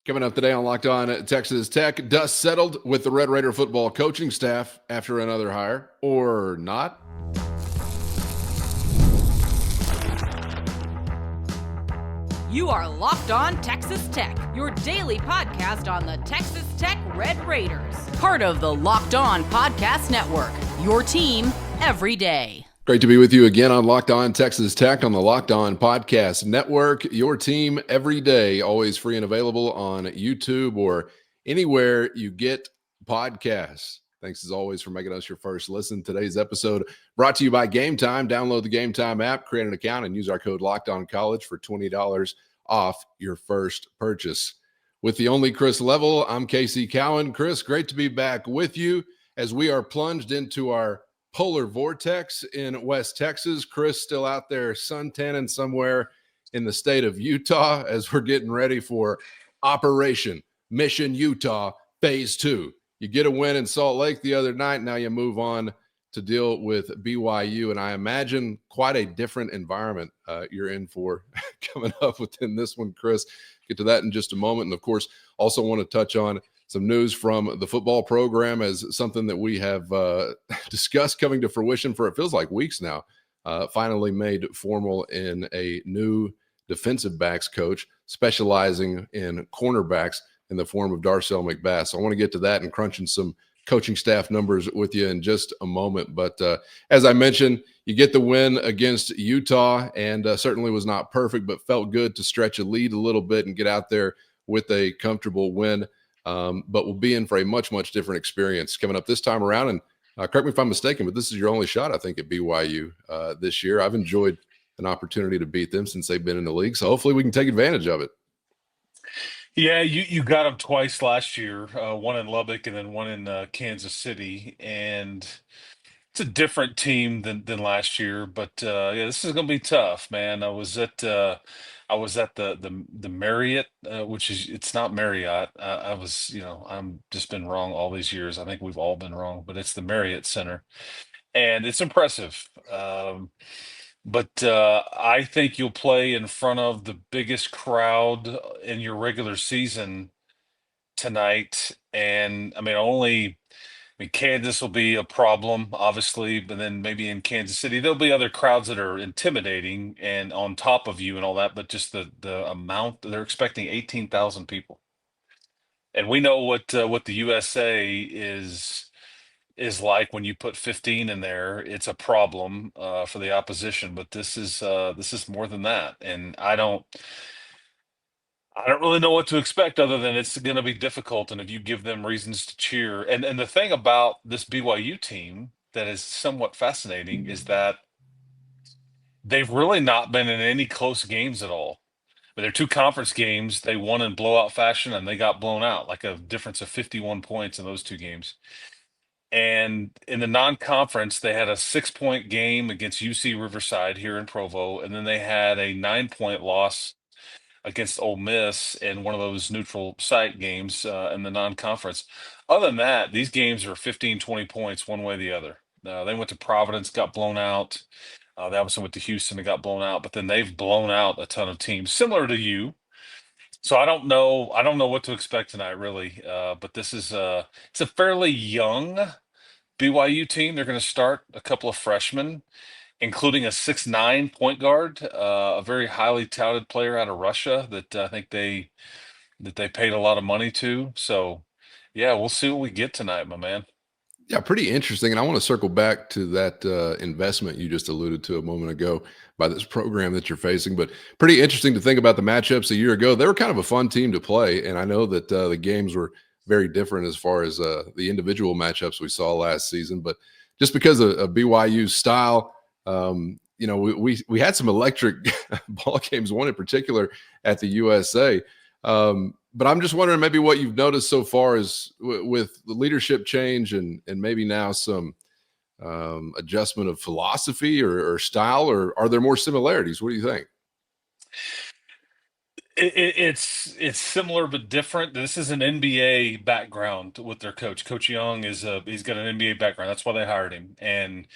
Coming up today on Locked On Texas Tech, dust settled with the Red Raider football coaching staff after another hire, or not? You are Locked On Texas Tech, your daily podcast on the Texas Tech Red Raiders. Part of the Locked On Podcast Network, your team every day. Great to be with you again on Locked On Texas Tech on the Locked On Podcast Network, your team every day, always free and available on YouTube or anywhere you get podcasts. Thanks as always for making us your first listen. Today's episode brought to you by Gametime. Download the Gametime app, create an account, and use our code LOCKEDONCollege for $20 off your first purchase. With the only Chris Level, I'm Casey Cowan. Chris, great to be back with you as we are plunged into our polar vortex in West Texas. Chris still out there suntanning somewhere in the state of Utah as we're getting ready for Operation Mission Utah Phase 2. You get a win in Salt Lake the other night. Now you move on to deal with BYU, and I imagine quite a different environment you're in for coming up within this one, Chris. Get to that in just a moment. And, of course, also want to touch on some news from the football program as something that we have discussed coming to fruition for it feels like weeks now, finally made formal in a new defensive backs coach specializing in cornerbacks in the form of Darcel McBath. So I want to get to that and crunching some coaching staff numbers with you in just a moment. But as I mentioned, you get the win against Utah, and certainly was not perfect, but felt good to stretch a lead a little bit and get out there with a comfortable win. But we'll be in for a much, much different experience coming up this time around. And correct me if I'm mistaken, but this is your only shot, I think, at BYU this year. I've enjoyed an opportunity to beat them since they've been in the league. So hopefully we can take advantage of it. Yeah, you got them twice last year, one in Lubbock and then one in Kansas City, and it's a different team than last year. But yeah, this is going to be tough, man. I was at the Marriott, which is it's not Marriott. I was, I'm just been wrong all these years. I think we've all been wrong, but it's the Marriott Center, and it's impressive. But I think you'll play in front of the biggest crowd in your regular season tonight. And I mean, Kansas will be a problem, obviously, but then maybe in Kansas City, there'll be other crowds that are intimidating and on top of you and all that. But just the amount they're expecting 18,000 people. And we know what the USA is like when you put 15 in there. It's a problem for the opposition, but this is more than that, and I don't really know what to expect other than it's going to be difficult, and if you give them reasons to cheer. And the thing about this BYU team that is somewhat fascinating is that they've really not been in any close games at all. But their two conference games, they won in blowout fashion, and they got blown out, like a difference of 51 points in those two games. And in the non-conference, they had a 6-point game against UC Riverside here in Provo, and then they had a 9-point loss against Ole Miss in one of those neutral site games in the non-conference. Other than that, these games are 15, 20 points one way or the other. They went to Providence, got blown out. They obviously went to Houston and got blown out, but then they've blown out a ton of teams similar to you. So I don't know. I don't know what to expect tonight, really. But this is it's a fairly young BYU team. They're going to start a couple of freshmen, including a 6'9" point guard, a very highly touted player out of Russia that I think they paid a lot of money to. So yeah, we'll see what we get tonight, my man. Yeah, pretty interesting. And I want to circle back to that investment you just alluded to a moment ago by this program that you're facing. But pretty interesting to think about the matchups a year ago. They were kind of a fun team to play. And I know that the games were very different as far as the individual matchups we saw last season. But just because of BYU's style, we had some electric ball games, one in particular at the USA. But I'm just wondering maybe what you've noticed so far is with the leadership change and maybe now some adjustment of philosophy or style, or are there more similarities? What do you think? It's similar but different. This is an NBA background with their coach. Coach Young he's got an NBA background. That's why they hired him, and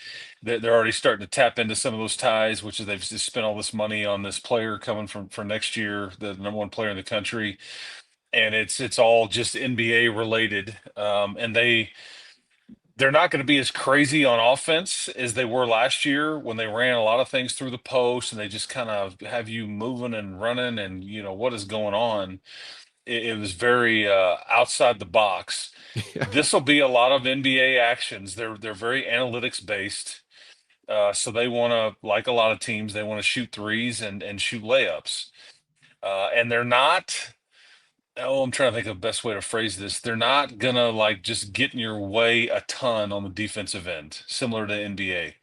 they're already starting to tap into some of those ties, which is they've just spent all this money on this player coming from for next year, the number one player in the country. and it's all just NBA related. And they're not going to be as crazy on offense as they were last year when they ran a lot of things through the post and they just kind of have you moving and running and what is going on. It was very outside the box. Yeah. This will be a lot of NBA actions. They're very analytics based. So they want to, like a lot of teams, they want to shoot threes and shoot layups. And they're not, I'm trying to think of the best way to phrase this. They're not gonna like just get in your way a ton on the defensive end, similar to NBA.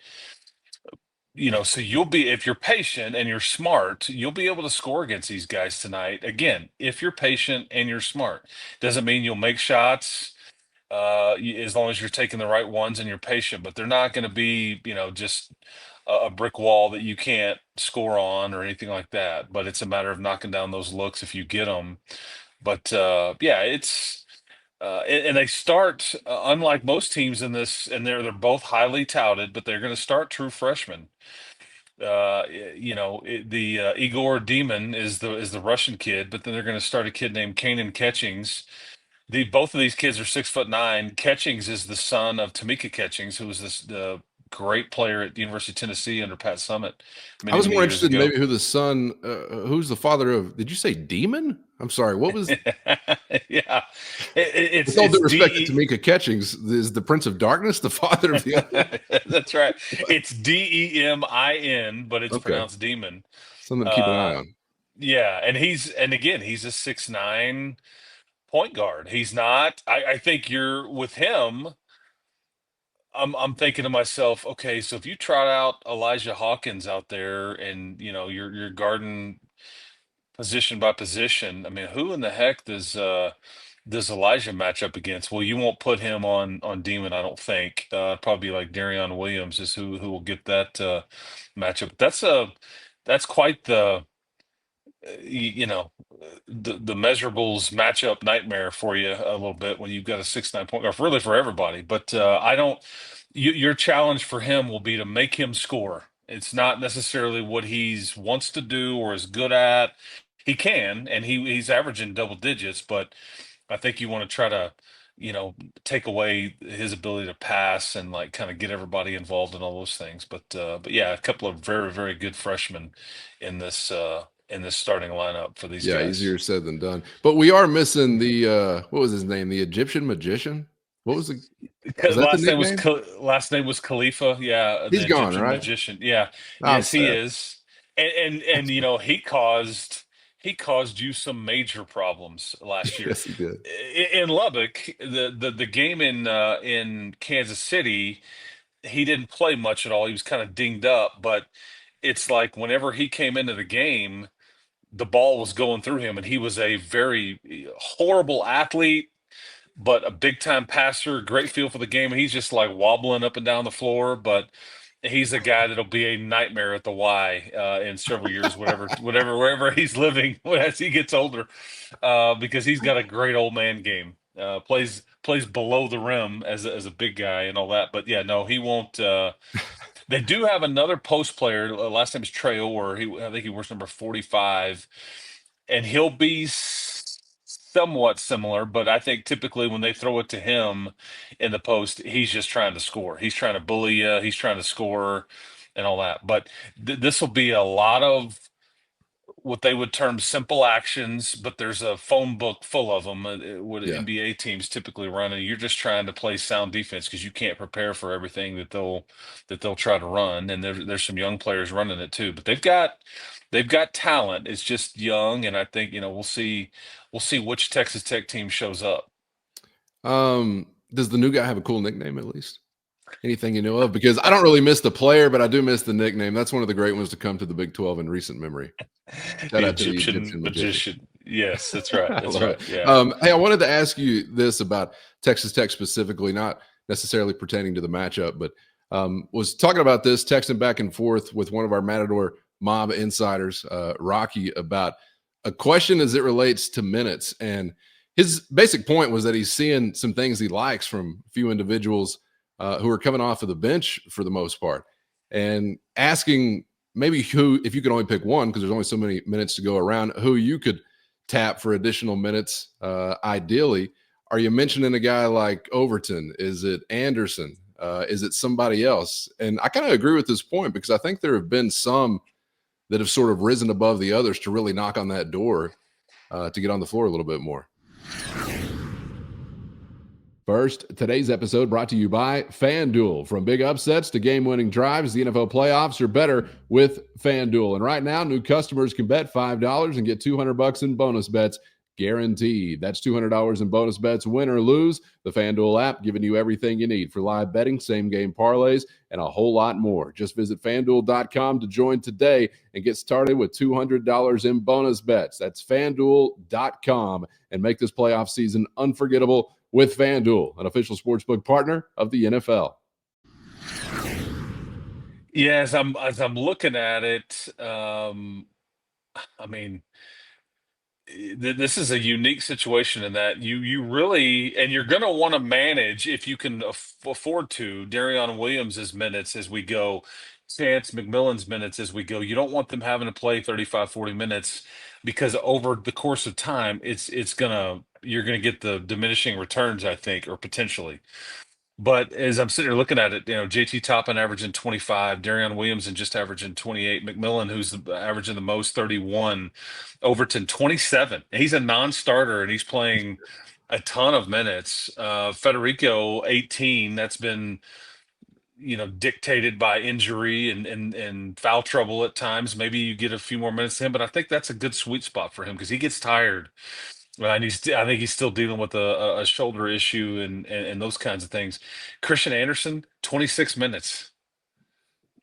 So you'll be, if you're patient and you're smart, you'll be able to score against these guys tonight. Again, if you're patient and you're smart, doesn't mean you'll make shots. As long as you're taking the right ones and you're patient, but they're not going to be, just a brick wall that you can't score on or anything like that. But it's a matter of knocking down those looks if you get them. But yeah, it's and they start unlike most teams in this, and they're both highly touted, but they're going to start true freshmen. The Igor Demon is the Russian kid, but then they're going to start a kid named Kanan Catchings. Both of these kids are 6'9". Catchings is the son of Tamika Catchings, who was the great player at the University of Tennessee under Pat Summitt I many, was many more years interested in ago. maybe who the son, who's the father of, did you say Demon? I'm sorry. What was, Yeah, it's with all due respect to D. Tamika Catchings, is the Prince of Darkness the father of the other? That's right. It's Demin, but it's Okay. pronounced demon. Something to keep an eye on. Yeah, and again, he's a 6'9" point guard. He's not. I think you're with him. I'm thinking to myself, okay, so if you trot out Elijah Hawkins out there and you're guarding position by position, I mean, who in the heck does Elijah match up against? Well, you won't put him on Demon, I don't think. Probably like Darion Williams is who will get that matchup. That's quite the the measurables matchup nightmare for you a little bit when you've got a 6'9" point guard, really for everybody. But I don't. Your challenge for him will be to make him score. It's not necessarily what he's wants to do or is good at. He can, and he's averaging double digits, but I think you want to try to, take away his ability to pass and like kind of get everybody involved in all those things. But yeah, a couple of very, very good freshmen in this starting lineup for these Yeah, guys. easier said than done. But we are missing the what was his name? The Egyptian magician? What was that the nickname? Last name was Khalifa. Yeah, He's the gone, Egyptian right? magician. Yeah, I'm yes, he sad. is. And he caused you some major problems last year. Yes, he did. In Lubbock, the game in Kansas City, he didn't play much at all. He was kind of dinged up, but it's like whenever he came into the game, the ball was going through him, and he was a very horrible athlete, but a big time passer, great feel for the game. And he's just like wobbling up and down the floor, but he's a guy that'll be a nightmare at the Y in several years, wherever he's living as he gets older, because he's got a great old man game. Plays below the rim as a big guy and all that. But yeah, no, he won't. They do have another post player. Last name is Trey Orr. I think he wears number 45, and he'll be somewhat similar. But I think typically when they throw it to him in the post, he's just trying to score. He's trying to bully you. He's trying to score and all that. But this will be a lot of what they would term simple actions, but there's a phone book full of them. What Yeah. NBA teams typically run, and you're just trying to play sound defense because you can't prepare for everything that they'll try to run. And there's some young players running it too, but they've got talent. It's just young, and I think we'll see which Texas Tech team shows up. Does the new guy have a cool nickname at least? Anything you know of? Because I don't really miss the player, but I do miss the nickname. That's one of the great ones to come to the Big 12 in recent memory. Shout The out to the Egyptian magician. Yes, that's right. I That's love right. it. Yeah. Hey, I wanted to ask you this about Texas Tech specifically, not necessarily pertaining to the matchup, but was talking about this, texting back and forth with one of our Matador Mob insiders, Rocky, about a question as it relates to minutes. And his basic point was that he's seeing some things he likes from a few individuals who are coming off of the bench for the most part, and asking maybe who, if you could only pick one, because there's only so many minutes to go around, who you could tap for additional minutes, ideally. Are you mentioning a guy like Overton? Is it Anderson? Is it somebody else? And I kind of agree with this point because I think there have been some that have sort of risen above the others to really knock on that door to get on the floor a little bit more. First, today's episode brought to you by FanDuel. From big upsets to game-winning drives, the NFL playoffs are better with FanDuel. And right now, new customers can bet $5 and get $200 in bonus bets guaranteed. That's $200 in bonus bets, win or lose. The FanDuel app giving you everything you need for live betting, same-game parlays, and a whole lot more. Just visit FanDuel.com to join today and get started with $200 in bonus bets. That's FanDuel.com, and make this playoff season unforgettable with FanDuel, an official sportsbook partner of the NFL. Yeah, as I'm looking at it, I mean, this is a unique situation in that you really, and you're going to want to manage, if you can afford to, Darion Williams' minutes as we go, Chance McMillan's minutes as we go. You don't want them having to play 35, 40 minutes because over the course of time, you're gonna get the diminishing returns, I think, or potentially. But as I'm sitting here looking at it, JT Toppin averaging 25, Darion Williamson just averaging 28, McMillan, who's averaging the most, 31, Overton 27. He's a non-starter and he's playing a ton of minutes. Federico 18. That's been dictated by injury and foul trouble at times. Maybe you get a few more minutes to him, but I think that's a good sweet spot for him because he gets tired. And I think he's still dealing with a shoulder issue and those kinds of things. Christian Anderson, 26 minutes.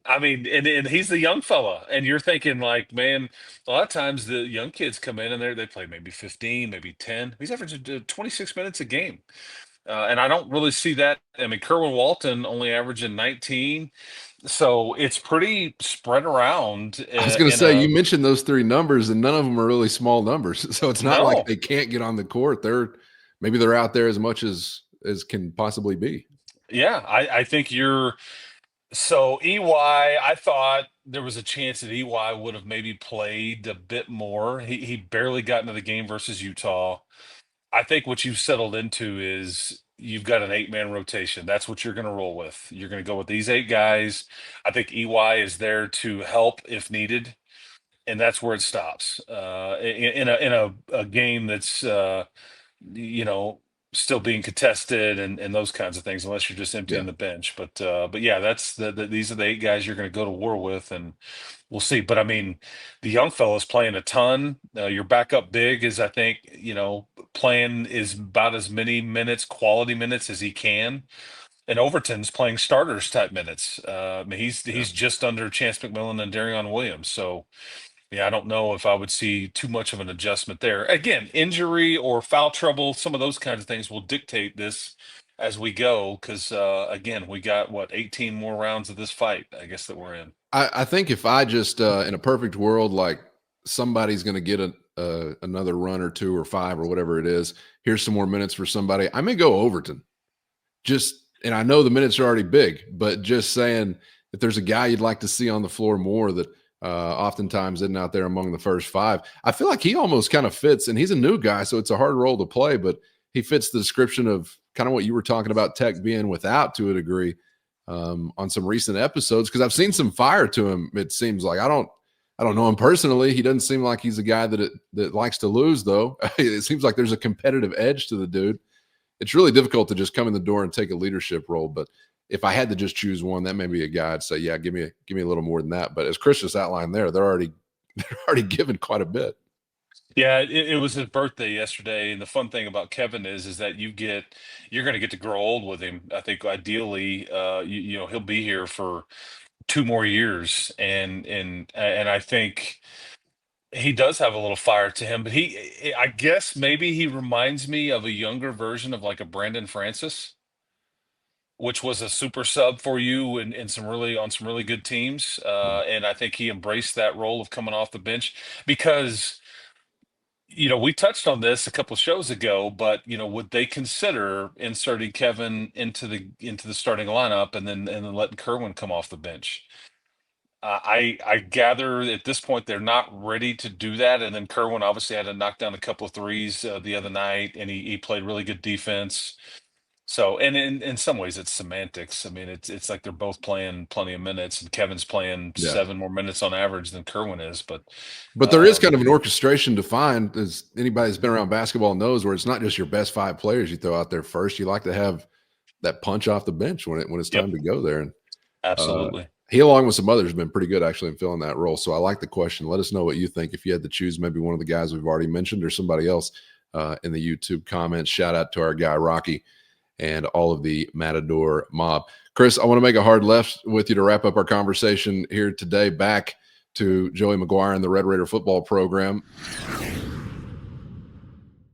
I mean, and he's the young fella, and you're thinking like, man, a lot of times the young kids come in and they play maybe 15, maybe 10. He's averaging 26 minutes a game. And I don't really see that. I mean, Kerwin Walton only averaging 19. So it's pretty spread around. I was going to say, you mentioned those three numbers, and none of them are really small numbers. So it's not like they can't get on the court. Maybe they're out there as much as can possibly be. Yeah, I think so EY, I thought there was a chance that EY would have maybe played a bit more. He barely got into the game versus Utah. I think what you've settled into is you've got an 8-man rotation. That's what you're going to roll with. You're going to go with these 8 guys. I think EY is there to help if needed, and that's where it stops. In a game that's still being contested and those kinds of things, unless you're just emptying the bench. But yeah, that's these are the 8 guys you're going to go to war with, and we'll see. But I mean, the young fella's playing a ton. Your backup big is, I think, playing is about as many minutes, quality minutes as he can. And Overton's playing starters type minutes. I mean, he's just under Chance McMillan and Darion Williams. So yeah, I don't know if I would see too much of an adjustment there. Again, injury or foul trouble, some of those kinds of things will dictate this as we go. Because again, we got 18 more rounds of this fight, I guess, that we're in. I think if I just in a perfect world, like somebody's going to get another run or 2 or 5 or whatever it is, here's some more minutes for somebody, I may go Overton. And I know the minutes are already big, but just saying if there's a guy you'd like to see on the floor more that oftentimes isn't out there among the first 5, I feel like he almost kind of fits, and he's a new guy, so it's a hard role to play, but he fits the description of kind of what you were talking about Tech being without to a degree on some recent episodes, because I've seen some fire to him. It seems like I don't know him personally. He doesn't seem like he's a guy that likes to lose, though. It seems like there's a competitive edge to the dude. It's really difficult to just come in the door and take a leadership role. But if I had to just choose one, that may be a guy I'd say, yeah, give me a little more than that. But as Chris just outlined there, they're already given quite a bit. Yeah, it was his birthday yesterday, and the fun thing about Kevin is that you're going to get to grow old with him. I think ideally, he'll be here for 2 more years, and I think he does have a little fire to him. But I guess maybe he reminds me of a younger version of like a Brandon Francis, which was a super sub for you and on some really good teams. And I think he embraced that role of coming off the bench because, we touched on this a couple of shows ago, but would they consider inserting Kevin into the starting lineup and then letting Kerwin come off the bench? I gather at this point they're not ready to do that. And then Kerwin obviously had to knock down a couple of threes the other night, and he played really good defense. So, and in some ways it's semantics. I mean, it's like they're both playing plenty of minutes, and Kevin's playing Yeah. 7 more minutes on average than Kerwin is. But there is kind of an orchestration defined, as anybody that's been around basketball knows, where it's not just your best 5 players you throw out there first. You like to have that punch off the bench when it's Yep, time to go there. And absolutely. he, along with some others, have been pretty good actually in filling that role. So I like the question. Let us know what you think if you had to choose maybe one of the guys we've already mentioned or somebody else in the YouTube comments. Shout out to our guy Rocky and all of the Matador Mob. Chris, I want to make a hard left with you to wrap up our conversation here today. Back to Joey McGuire and the Red Raider football program.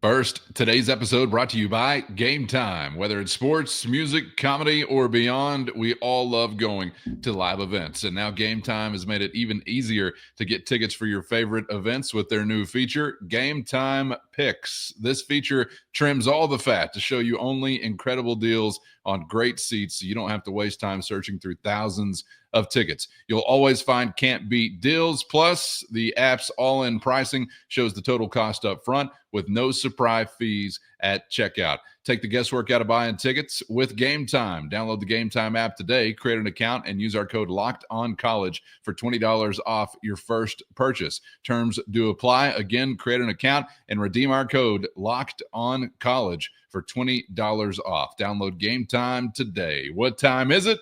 First, today's episode brought to you by Gametime. Whether it's sports, music, comedy, or beyond, we all love going to live events. And now Gametime has made it even easier to get tickets for your favorite events with their new feature, Gametime Picks. This feature trims all the fat to show you only incredible deals on great seats, so you don't have to waste time searching through thousands of tickets. You'll always find can't beat deals. Plus, the app's all-in pricing shows the total cost up front with no surprise fees at checkout. Take the guesswork out of buying tickets with Gametime. Download the Gametime app today, create an account, and use our code LOCKEDONCollege for $20 off your first purchase. Terms do apply. Again, create an account and redeem our code LOCKEDONCollege for $20 off. Download Gametime today. What time is it?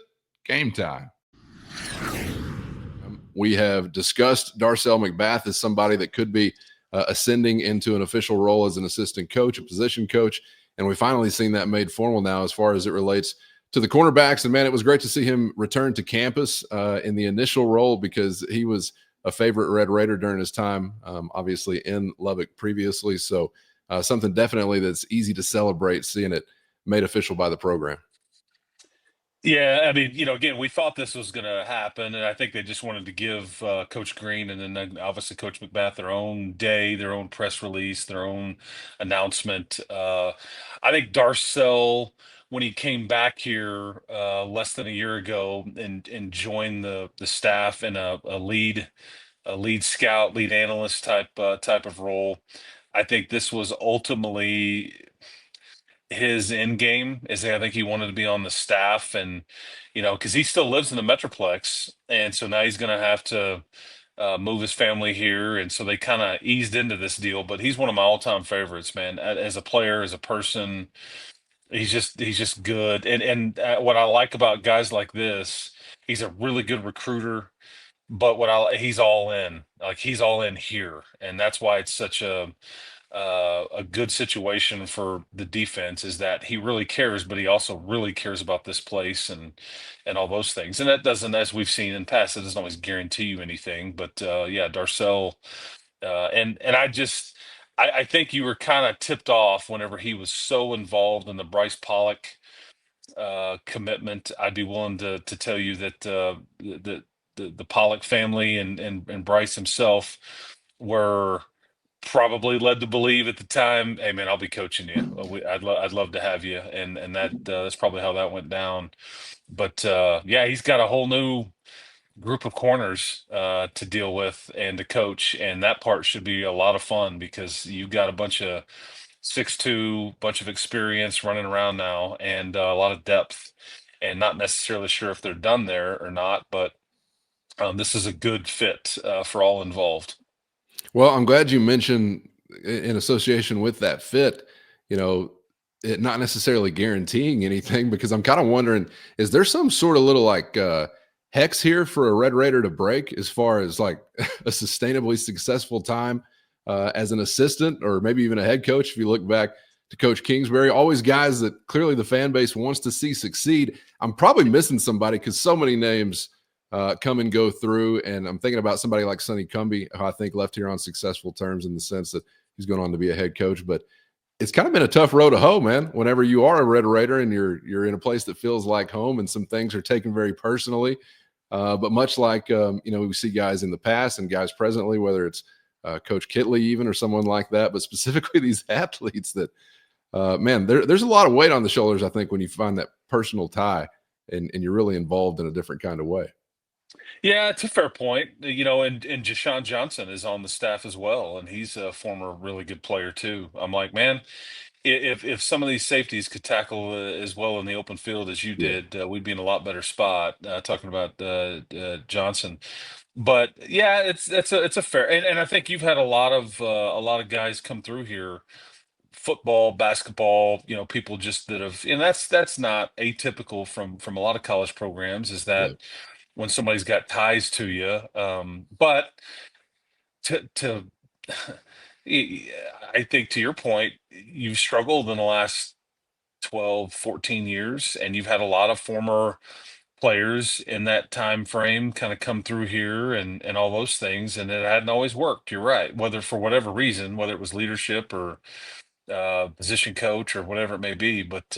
Gametime. We have discussed Darcel McBath as somebody that could be ascending into an official role as an assistant coach, a position coach, and we finally seen that made formal now as far as it relates to the cornerbacks. And man, it was great to see him return to campus in the initial role, because he was a favorite Red Raider during his time, obviously in Lubbock previously. So something definitely that's easy to celebrate, seeing it made official by the program. Yeah, I mean, again, we thought this was going to happen, and I think they just wanted to give Coach Green and then obviously Coach McBath their own day, their own press release, their own announcement. I think Darcel, when he came back here less than a year ago and joined the staff in a lead scout, lead analyst type of role, I think this was ultimately his end game. Is I think he wanted to be on the staff, and because he still lives in the Metroplex, and so now he's going to have to move his family here, and so they kind of eased into this deal. But he's one of my all-time favorites, man. As a player, as a person, he's just good. And what I like about guys like this, he's a really good recruiter. But he's all in, like he's all in here, and that's why it's such a good situation for the defense, is that he really cares, but he also really cares about this place and all those things. And that doesn't, as we've seen in the past, it doesn't always guarantee you anything. But yeah, Darcel, and I think you were kind of tipped off whenever he was so involved in the Bryce Pollock commitment. I'd be willing to tell you that the Pollock family and Bryce himself were probably led to believe at the time, hey man, I'll be coaching you. I'd love to have you, and that's probably how that went down. But yeah, he's got a whole new group of corners to deal with and to coach, and that part should be a lot of fun, because you got a bunch of 6'2", bunch of experience running around now, and a lot of depth, and not necessarily sure if they're done there or not, but this is a good fit for all involved. Well, I'm glad you mentioned in association with that fit, it not necessarily guaranteeing anything, because I'm kind of wondering, is there some sort of little like hex here for a Red Raider to break as far as like a sustainably successful time as an assistant, or maybe even a head coach? If you look back to Coach Kingsbury, always guys that clearly the fan base wants to see succeed. I'm probably missing somebody, because so many names come and go through. And I'm thinking about somebody like Sonny Cumbie, who I think left here on successful terms in the sense that he's going on to be a head coach. But it's kind of been a tough road to hoe, man, whenever you are a Red Raider and you're in a place that feels like home, and some things are taken very personally. But much like, we see guys in the past and guys presently, whether it's Coach Kitley even or someone like that, but specifically these athletes that, man, there's a lot of weight on the shoulders, I think, when you find that personal tie and you're really involved in a different kind of way. Yeah, it's a fair point. And Jashawn Johnson is on the staff as well, and he's a former really good player too. I'm like, man, if some of these safeties could tackle as well in the open field as you Yeah, did, we'd be in a lot better spot. Talking about Johnson, but yeah, it's a fair, and I think you've had a lot of guys come through here, football, basketball, people just that have, and that's not atypical from a lot of college programs. Is yeah. that when somebody's got ties to you? But to I think to your point, you've struggled in the last 12, 14 years, and you've had a lot of former players in that time frame kind of come through here and all those things, and it hadn't always worked. You're right. Whether for whatever reason, whether it was leadership or position coach or whatever it may be. But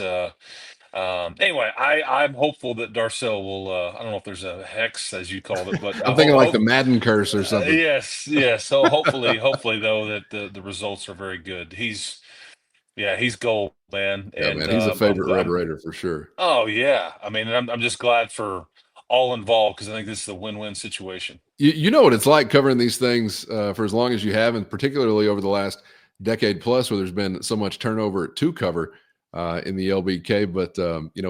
anyway, I'm hopeful that Darcel will. I don't know if there's a hex as you called it, but I'm I thinking hope. like the hope Madden curse or something. yes, yes. So hopefully though that the results are very good. He's gold, man, Yeah, and man, he's a favorite Red I'm. Raider for sure. Oh yeah, I mean, I'm just glad for all involved because I think this is a win-win situation. You know what it's like covering these things for as long as you have, and particularly over the last decade plus, where there's been so much turnover to cover in the LBK. But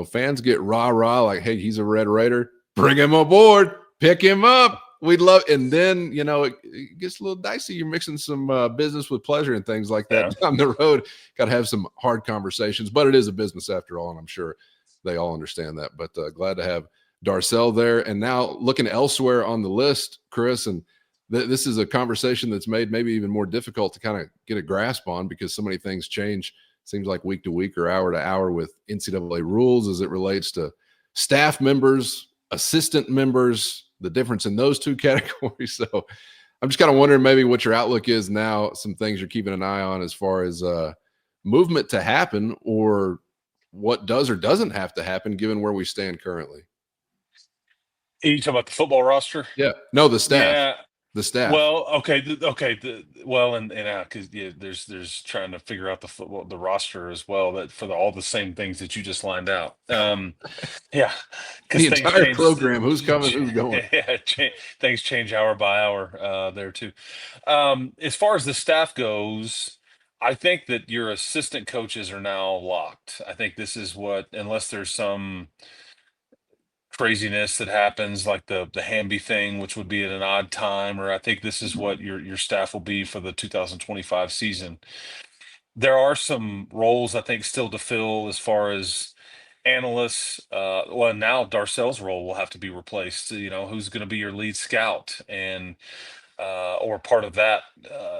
fans get rah rah like, "Hey, he's a Red Raider. Bring him aboard. Pick him up. We'd love." And then it gets a little dicey. You're mixing some business with pleasure and things like that Yeah. down the road. Got to have some hard conversations, but it is a business after all, and I'm sure they all understand that. But glad to have Darcel there. And now looking elsewhere on the list, Chris, and this is a conversation that's made maybe even more difficult to kind of get a grasp on because so many things change, seems like week to week or hour to hour with NCAA rules as it relates to staff members, assistant members, the difference in those two categories. So I'm just kind of wondering maybe what your outlook is now, some things you're keeping an eye on as far as movement to happen or what does or doesn't have to happen given where we stand currently. You talking about the football roster? Yeah. No, the staff. Yeah. The staff. Well, okay, okay. Well, and because there's trying to figure out the roster as well that for all the same things that you just lined out. Yeah, The because things entire change. program. Who's coming, who's going. Yeah, things change hour by hour there too. As far as the staff goes, I think that your assistant coaches are now locked. I think this is what, unless there's some craziness that happens, like the Hamby thing, which would be at an odd time, or I think this is what your staff will be for the 2025 season. There are some roles I think still to fill as far as analysts. Well, now Darcel's role will have to be replaced. Who's going to be your lead scout and or part of that.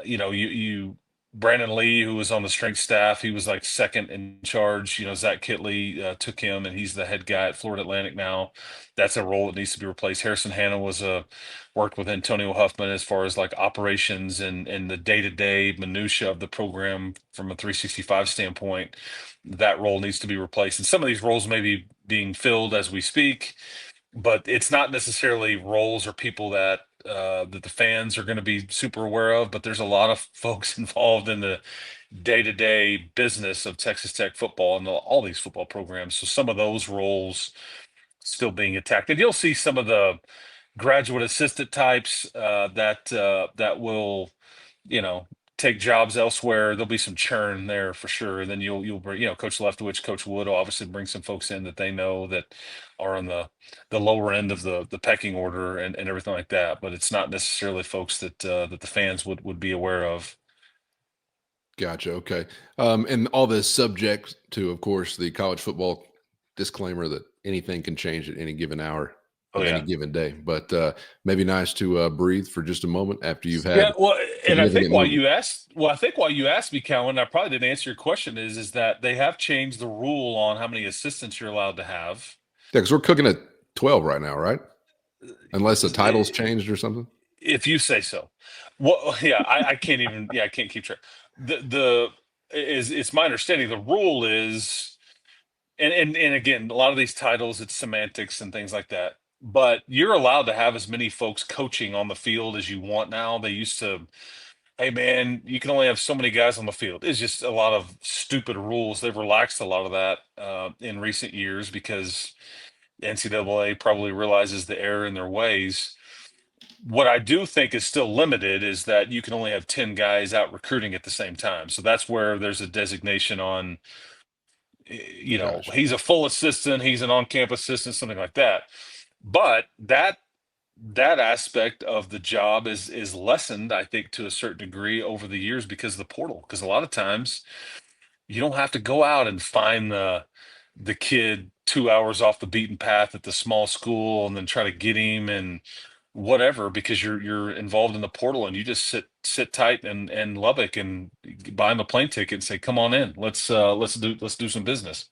You Brandon Lee, who was on the strength staff, he was like second in charge. Zach Kitley took him, and he's the head guy at Florida Atlantic now. That's a role that needs to be replaced. Harrison Hanna worked with Antonio Huffman as far as like operations and the day to day minutia of the program from a 365 standpoint. That role needs to be replaced, and some of these roles may be being filled as we speak, but it's not necessarily roles or people that the fans are going to be super aware of. But there's a lot of folks involved in the day-to-day business of Texas Tech football and all these football programs. So some of those roles still being attacked, and you'll see some of the graduate assistant types that will, you know, take jobs elsewhere. There'll be some churn there for sure. And then you'll bring, Coach Leftwich, Coach Wood will obviously bring some folks in that they know that are on the lower end of the pecking order and everything like that. But it's not necessarily folks that the fans would be aware of. Gotcha. Okay. And all this subject to, of course, the college football disclaimer that anything can change at any given hour Oh of any yeah. given day. But maybe nice to breathe for just a moment after you've Yeah, had well, and significant movement. I think why you asked me, Calvin, I probably didn't answer your question is that they have changed the rule on how many assistants you're allowed to have. Yeah, because we're cooking at 12 right now, right? Unless the title's Eh, changed or something. If you say so. Well, yeah, I can't even. Yeah, I can't keep track. The is it's my understanding the rule is, and again, a lot of these titles it's semantics and things like that. But you're allowed to have as many folks coaching on the field as you want now. They used to, hey man, you can only have so many guys on the field. It's just a lot of stupid rules. They've relaxed a lot of that in recent years because NCAA probably realizes the error in their ways. What I do think is still limited is that you can only have 10 guys out recruiting at the same time. So that's where there's a designation on, Gotcha. he's a full assistant, he's an on-campus assistant, something like that. But that aspect of the job is lessened, I think, to a certain degree over the years because of the portal. Because a lot of times you don't have to go out and find the kid 2 hours off the beaten path at the small school and then try to get him and whatever, because you're involved in the portal and you just sit tight and Lubbock and buy him a plane ticket and say, come on in, let's do some business.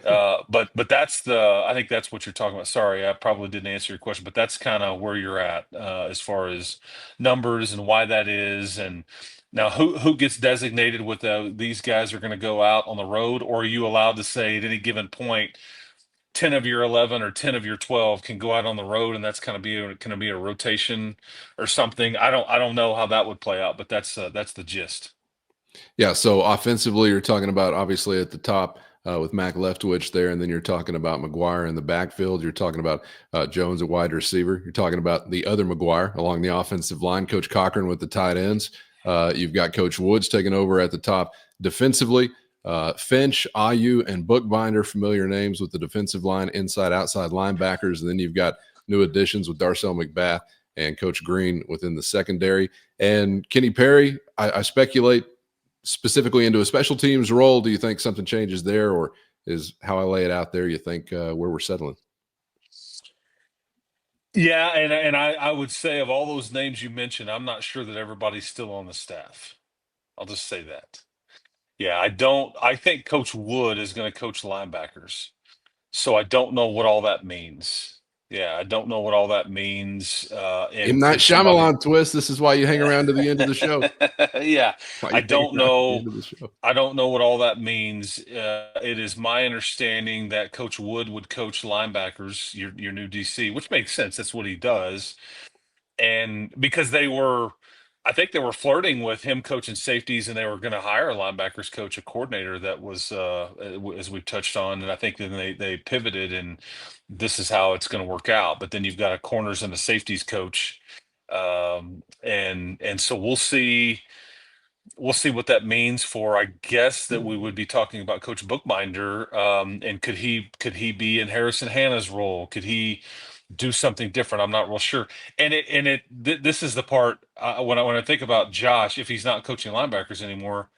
But I think that's what you're talking about. Sorry, I probably didn't answer your question, but that's kind of where you're at as far as numbers and why that is. And now who gets designated with these guys are going to go out on the road, or are you allowed to say at any given point 10 of your 11 or 10 of your 12 can go out on the road, and that's kind of going to be a rotation or something? I don't know how that would play out, but that's the gist. Yeah. So offensively, you're talking about obviously at the top with Mac Leftwich there, and then you're talking about McGuire in the backfield. You're talking about Jones at wide receiver. You're talking about the other McGuire along the offensive line, Coach Cochran with the tight ends. You've got Coach Woods taking over at the top defensively. Finch, IU, and Bookbinder, familiar names with the defensive line, inside, outside linebackers. And then you've got new additions with Darcel McBath and Coach Green within the secondary. And Kenny Perry, I speculate specifically into a special teams role. Do you think something changes there, or is how I lay it out there, you think where we're settling? Yeah, and I would say of all those names you mentioned, I'm not sure that everybody's still on the staff. I'll just say that. Yeah, I think Coach Wood is going to coach linebackers. So I don't know what all that means. Yeah, I don't know what all that means. M. And Night could somebody Shyamalan twist. This is why you hang around to the end of the show. Yeah, Why I you hang don't around to the know. end of the show. I don't know what all that means. It is my understanding that Coach Wood would coach linebackers, your new DC, which makes sense. That's what he does. And because I think they were flirting with him coaching safeties, and they were going to hire a linebackers coach, a coordinator that was, as we've touched on. And I think then they pivoted, and this is how it's going to work out. But then you've got a corners and a safeties coach, and so we'll see. We'll see what that means for. I guess that we would be talking about Coach Bookbinder, and could he be in Harrison Hanna's role? Could he do something different? I'm not real sure. This is the part when I think about Josh, if he's not coaching linebackers anymore,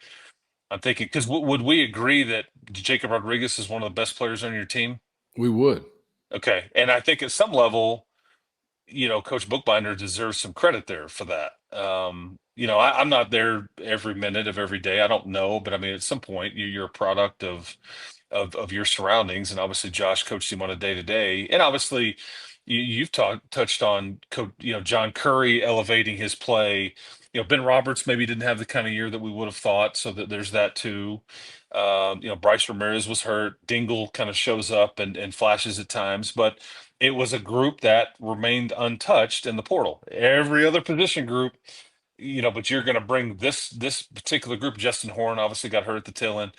I'm thinking, because would we agree that Jacob Rodriguez is one of the best players on your team? We would. Okay, and I think at some level, Coach Bookbinder deserves some credit there for that. I'm not there every minute of every day. I don't know, but I mean, at some point, you're a product of your surroundings, and obviously, Josh coached him on a day to day, and obviously, you've touched on, John Curry elevating his play. Ben Roberts maybe didn't have the kind of year that we would have thought, so that there's that too. Bryce Ramirez was hurt. Dingle kind of shows up and flashes at times, but it was a group that remained untouched in the portal. Every other position group, but you're going to bring this particular group. Justin Horn obviously got hurt at the tail end,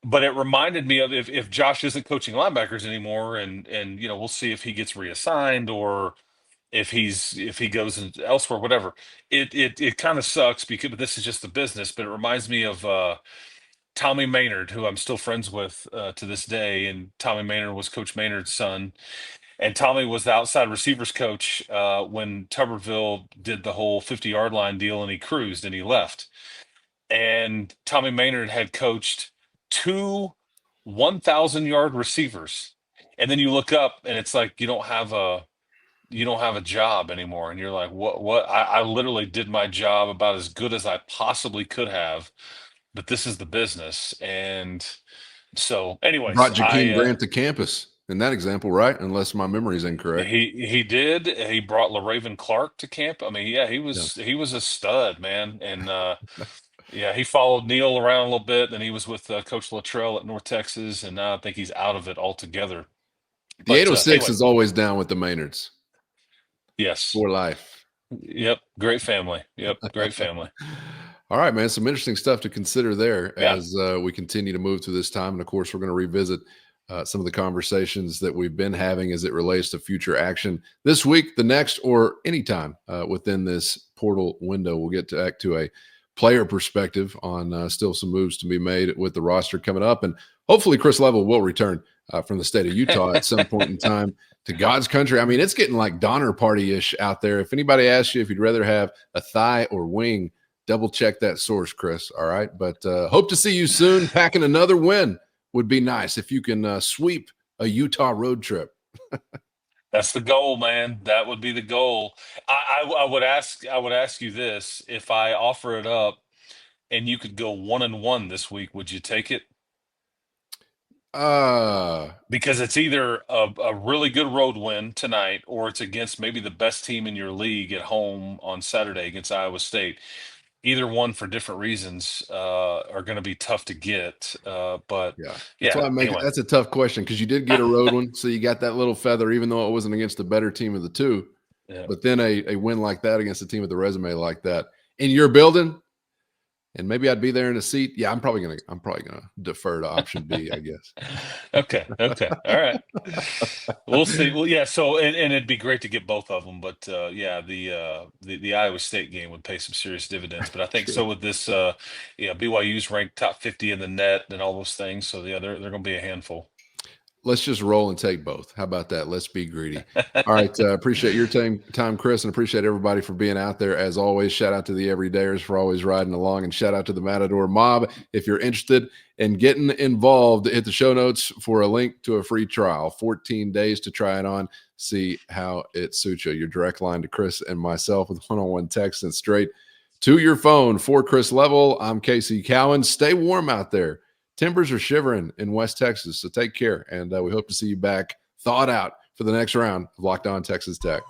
but it reminded me of if Josh isn't coaching linebackers anymore, and we'll see if he gets reassigned or if he goes elsewhere, whatever. It kind of sucks because this is just the business, but it reminds me of Tommy Maynard, who I'm still friends with to this day, and Tommy Maynard was Coach Maynard's son. And Tommy was the outside receivers coach when Tuberville did the whole 50-yard line deal, and he cruised and he left. And Tommy Maynard had coached two 1,000-yard receivers. And then you look up and it's like you don't have a job anymore. And you're like, what? I literally did my job about as good as I possibly could have, but this is the business. And so anyways, Brought Jakeem Grant to campus in that example, right? Unless my memory is incorrect. He did. He brought LaRaven Clark to camp. I mean, yeah, he was a stud, man. And yeah, he followed Neil around a little bit. Then he was with Coach Luttrell at North Texas, and now I think he's out of it altogether. The 806 is always down with the Maynards. Yes. For life. Yep. Great family. Yep. Great family. All right, man. Some interesting stuff to consider there as we continue to move through this time. And of course, we're going to revisit some of the conversations that we've been having as it relates to future action this week, the next, or anytime within this portal window. We'll get back to a player perspective on still some moves to be made with the roster coming up. And hopefully Chris Level will return from the state of Utah at some point in time to God's country. I mean, it's getting like Donner Party-ish out there. If anybody asks you if you'd rather have a thigh or wing, double check that source, Chris. All right. But hope to see you soon. Packing another win would be nice if you can sweep a Utah road trip. That's the goal, man. That would be the goal. I would ask you this: if I offer it up and you could go 1-1 this week, would you take it? Because it's either a really good road win tonight, or it's against maybe the best team in your league at home on Saturday against Iowa State. Either one, for different reasons, are going to be tough to get. But that's why anyway. That's a tough question, because you did get a road one, so you got that little feather, even though it wasn't against the better team of the two. Yeah. But then a win like that against a team with a resume like that in your building, and maybe I'd be there in a seat. Yeah, I'm probably gonna defer to option B, I guess. Okay, all right. We'll see. Well, yeah. So, and it'd be great to get both of them, but the Iowa State game would pay some serious dividends. But I think so with this, BYU's ranked top 50 in the net and all those things. So they're going to be a handful. Let's just roll and take both. How about that? Let's be greedy. All right. Appreciate your time, Chris, and appreciate everybody for being out there. As always, shout out to the everydayers for always riding along, and shout out to the Matador Mob. If you're interested in getting involved, hit the show notes for a link to a free trial, 14 days to try it on, see how it suits you. Your direct line to Chris and myself with one-on-one text and straight to your phone. For Chris Level, I'm Casey Cowan. Stay warm out there. Timbers are shivering in West Texas, so take care. And we hope to see you back thawed out for the next round of Locked On Texas Tech.